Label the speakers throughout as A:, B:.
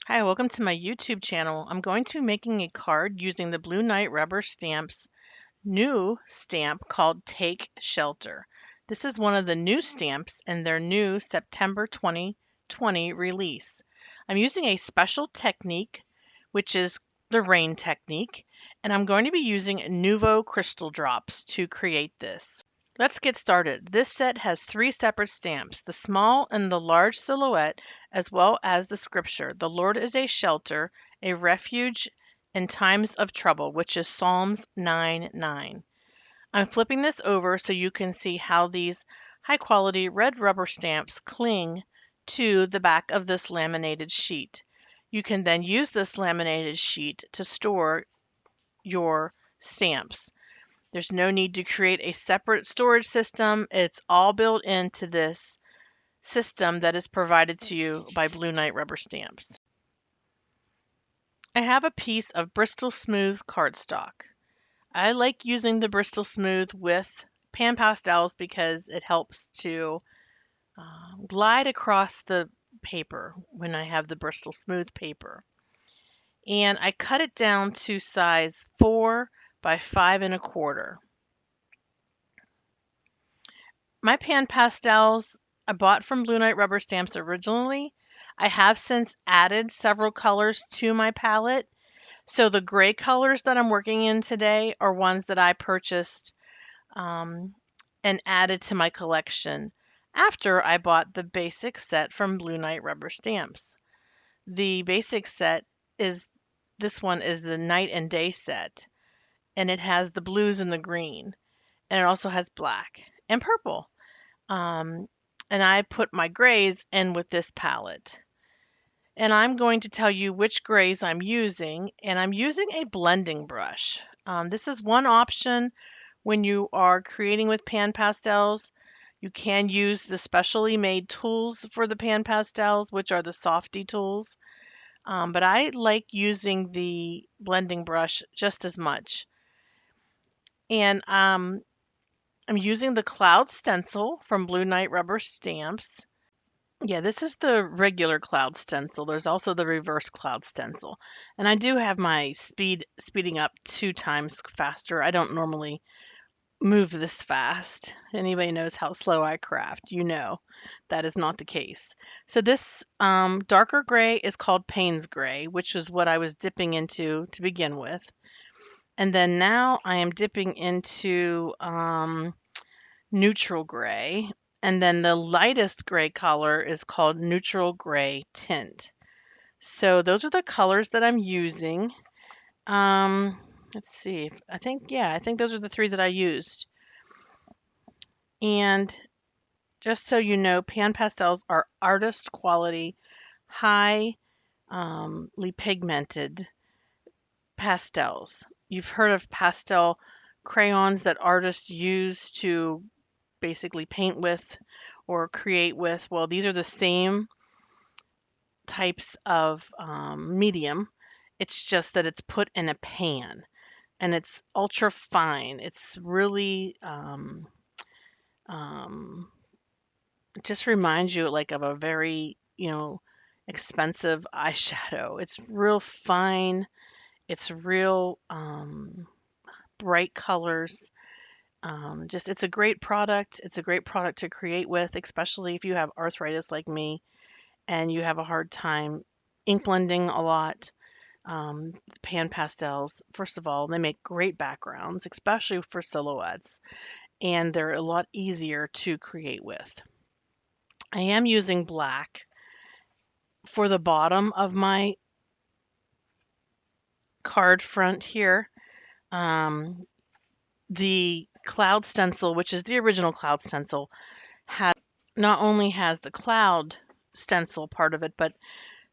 A: Hi, welcome to my YouTube channel. I'm going to be making a card using the Blue Knight Rubber Stamps new stamp called Take Shelter. This is one of the new stamps in their new September 2020 release. I'm using a special technique, which is the rain technique, and I'm going to be using Nuvo crystal drops to create this. Let's get started. This set has three separate stamps, the small and the large silhouette, as well as the scripture, "The Lord is a shelter, a refuge in times of trouble," which is Psalms 9:9. I'm flipping this over so you can see how these high quality red rubber stamps cling to the back of this laminated sheet. You can then use this laminated sheet to store your stamps. There's no need to create a separate storage system. It's all built into this system that is provided to you by Blue Knight Rubber Stamps. I have a piece of Bristol Smooth cardstock. I like using the Bristol Smooth with pan pastels because it helps to glide across the paper when I have the Bristol Smooth paper. And I cut it down to size 4 by 5 1/4. My pan pastels I bought from Blue Knight Rubber Stamps originally. I have since added several colors to my palette. So the gray colors that I'm working in today are ones that I purchased and added to my collection after I bought the basic set from Blue Knight Rubber Stamps. The basic set is this one is the night and day set, and it has the blues and the green, and it also has black and purple. Um, and I put my grays in with this palette. And I'm going to tell you which grays I'm using, and I'm using a blending brush. This is one option when you are creating with pan pastels. You can use the specially made tools for the pan pastels, which are the Softy tools. But I like using the blending brush just as much. And I'm using the Cloud Stencil from Blue Knight Rubber Stamps. Yeah, this is the regular Cloud Stencil. There's also the reverse Cloud Stencil. And I do have my speeding up 2 times faster. I don't normally move this fast. Anybody knows how slow I craft, you know that is not the case. So this darker gray is called Payne's Gray, which is what I was dipping into to begin with. And then now I am dipping into neutral gray. And then the lightest gray color is called neutral gray tint. So those are the colors that I'm using. Let's see. I think those are the three that I used. And just so you know, pan pastels are artist quality, highly pigmented pastels. You've heard of pastel crayons that artists use to basically paint with or create with. Well, these are the same types of medium. It's just that it's put in a pan and it's ultra fine. It's really um, it just reminds you like of a very, expensive eyeshadow. It's real fine. It's real bright colors. Just it's a great product. It's a great product to create with, especially if you have arthritis like me and you have a hard time ink blending a lot. Pan pastels, first of all, they make great backgrounds, especially for silhouettes, and they're a lot easier to create with. I am using black for the bottom of my card front here. Um, the cloud stencil, which is the original cloud stencil, has not only has the cloud stencil part of it, but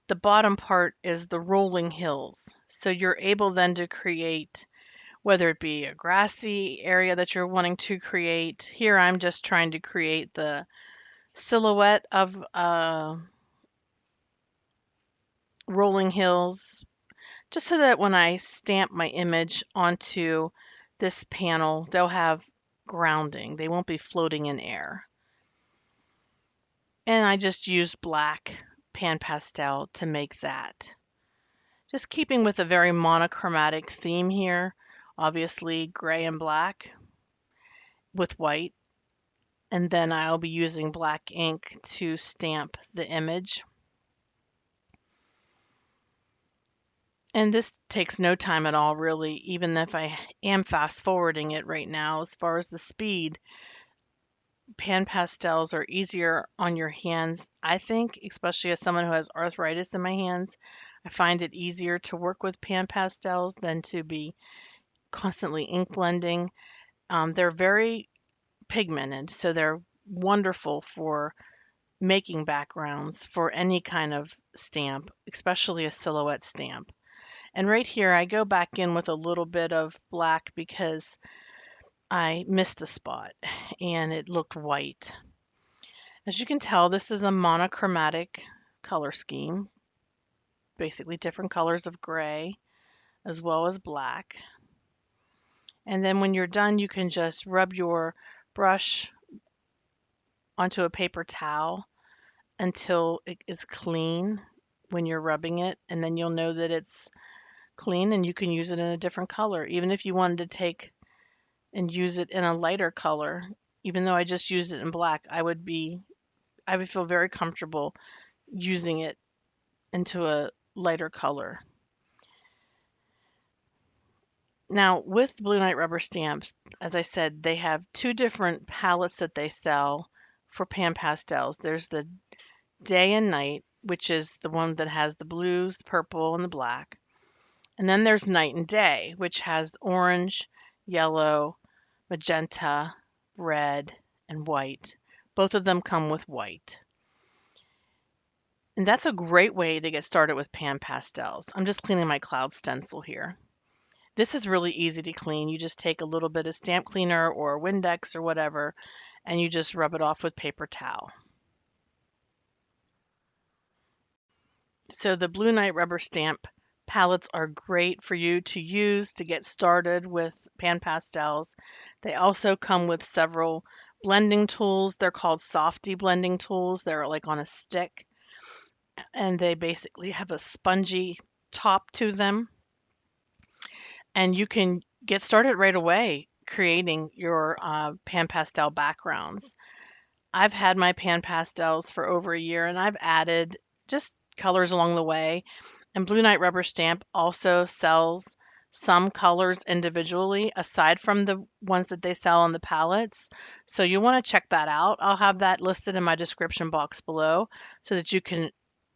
A: the bottom part is the rolling hills. So you're able then to create, whether it be a grassy area that you're wanting to create. Here I'm just trying to create the silhouette of rolling hills, just so that when I stamp my image onto this panel, they'll have grounding. They won't be floating in air. And I just used black pan pastel to make that. Just keeping with a very monochromatic theme here, obviously gray and black with white, and then I'll be using black ink to stamp the image. And this takes no time at all, really, even if I am fast forwarding it right now. As far as the speed, pan pastels are easier on your hands, I think, especially as someone who has arthritis in my hands. I find it easier to work with pan pastels than to be constantly ink blending. They're very pigmented, so they're wonderful for making backgrounds for any kind of stamp, especially a silhouette stamp. And right here, I go back in with a little bit of black because I missed a spot and it looked white. As you can tell, this is a monochromatic color scheme, basically different colors of gray as well as black. And then when you're done, you can just rub your brush onto a paper towel until it is clean when you're rubbing it, and then you'll know that it's clean and you can use it in a different color. Even if you wanted to take and use it in a lighter color, even though I just used it in black, I would feel very comfortable using it into a lighter color. Now, with Blue Knight rubber stamps, as I said, they have two different palettes that they sell for pan pastels. There's the Day and Night, which is the one that has the blues, the purple, and the black. And then there's Night and Day, which has orange, yellow, magenta, red, and white. Both of them come with white. And that's a great way to get started with pan pastels. I'm just cleaning my cloud stencil here. This is really easy to clean. You just take a little bit of stamp cleaner or Windex or whatever, and you just rub it off with paper towel. So the Blue Knight rubber stamp palettes are great for you to use to get started with pan pastels. They also come with several blending tools. They're called softy blending tools. They're like on a stick, and they basically have a spongy top to them. And you can get started right away creating your pan pastel backgrounds. I've had my pan pastels for over a year and I've added just colors along the way. And Blue Knight Rubber Stamp also sells some colors individually aside from the ones that they sell on the palettes. So you want to check that out. I'll have that listed in my description box below so that you can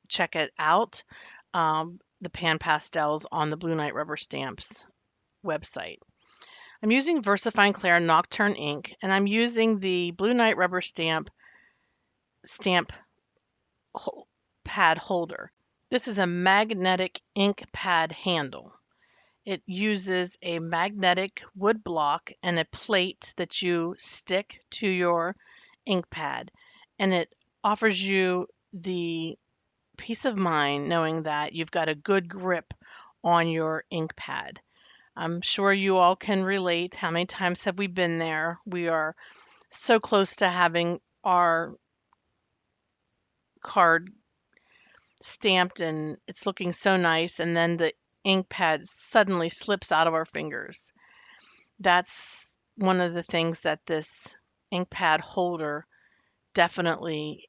A: check it out. The pan pastels on the Blue Knight Rubber Stamps website. I'm using VersaFine Clair Nocturne ink, and I'm using the Blue Knight Rubber Stamp pad holder. This is a magnetic ink pad handle. It uses a magnetic wood block and a plate that you stick to your ink pad, and it offers you the peace of mind knowing that you've got a good grip on your ink pad. I'm sure you all can relate. How many times have we been there? We are so close to having our card stamped and it's looking so nice, and then the ink pad suddenly slips out of our fingers. That's one of the things that this ink pad holder definitely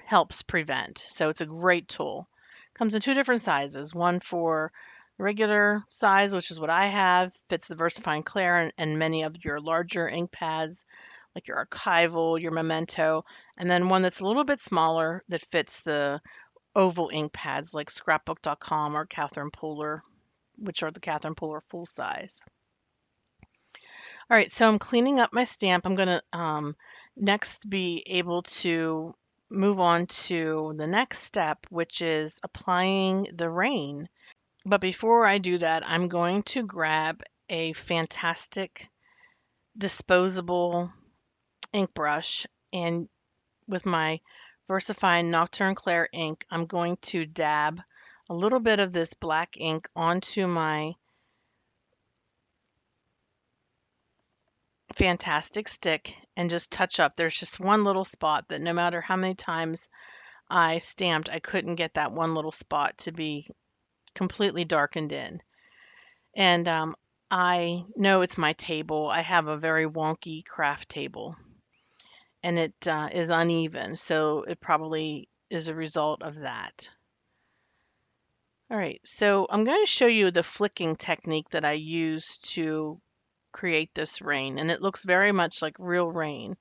A: helps prevent. So it's a great tool. Comes in two different sizes, one for regular size, which is what I have, fits the VersaFine Clair and many of your larger ink pads, like your Archival, your Memento, and then one that's a little bit smaller that fits the oval ink pads like Scrapbook.com or Catherine Pooler, which are the Catherine Pooler full size. All right, so I'm cleaning up my stamp. I'm going to next be able to move on to the next step, which is applying the rain. But before I do that, I'm going to grab a fantastic disposable ink brush, and with my VersaFine Nocturne Clair ink, I'm going to dab a little bit of this black ink onto my fantastic stick and just touch up. There's just one little spot that no matter how many times I stamped, I couldn't get that one little spot to be completely darkened in. And I know it's my table. I have a very wonky craft table, and it is uneven, so it probably is a result of that. All right, so I'm going to show you the flicking technique that I use to create this rain, and it looks very much like real rain.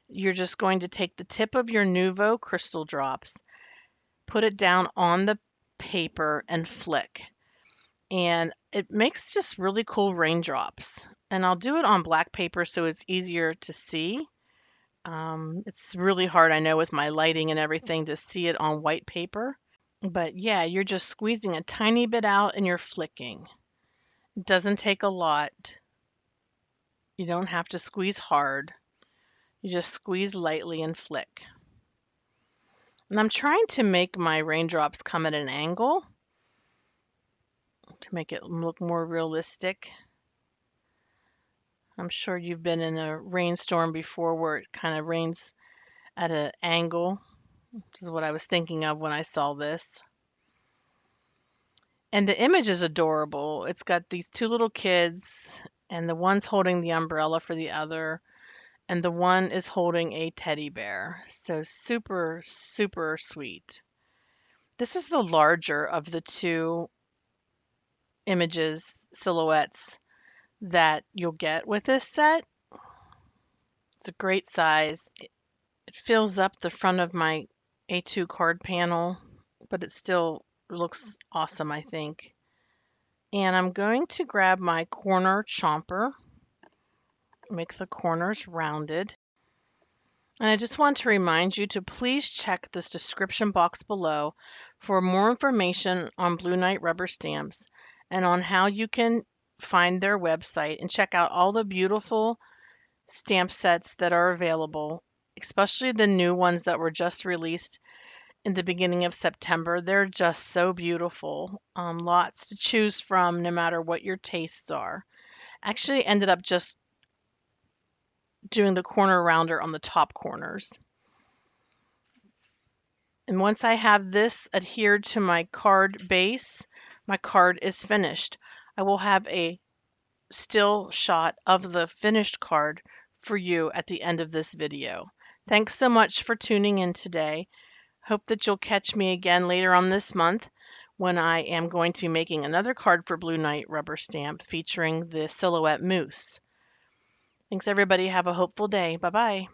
A: You're just going to take the tip of your Nuvo crystal drops, put it down on the paper, and flick. And it makes just really cool raindrops. And I'll do it on black paper so it's easier to see. It's really hard, I know, with my lighting and everything to see it on white paper. But yeah, you're just squeezing a tiny bit out and you're flicking. It doesn't take a lot. You don't have to squeeze hard. You just squeeze lightly and flick. And I'm trying to make my raindrops come at an angle to make it look more realistic. I'm sure you've been in a rainstorm before where it kind of rains at an angle. This is what I was thinking of when I saw this. And the image is adorable. It's got these two little kids, and the one's holding the umbrella for the other, and the one is holding a teddy bear. So super, super sweet. This is the larger of the two images, silhouettes that you'll get with this set. It's a great size. It fills up the front of my A2 card panel, but it still looks awesome, I think. And I'm going to grab my corner chomper, make the corners rounded. And I just want to remind you to please check this description box below for more information on Blue Knight rubber stamps and on how you can find their website and check out all the beautiful stamp sets that are available, especially the new ones that were just released in the beginning of September. They're just so beautiful. Lots to choose from no matter what your tastes are. Actually ended up just doing the corner rounder on the top corners. And once I have this adhered to my card base, my card is finished. I will have a still shot of the finished card for you at the end of this video. Thanks so much for tuning in today. Hope that you'll catch me again later on this month when I am going to be making another card for Blue Knight rubber stamp featuring the silhouette moose. Thanks everybody. Have a hopeful day. Bye-bye.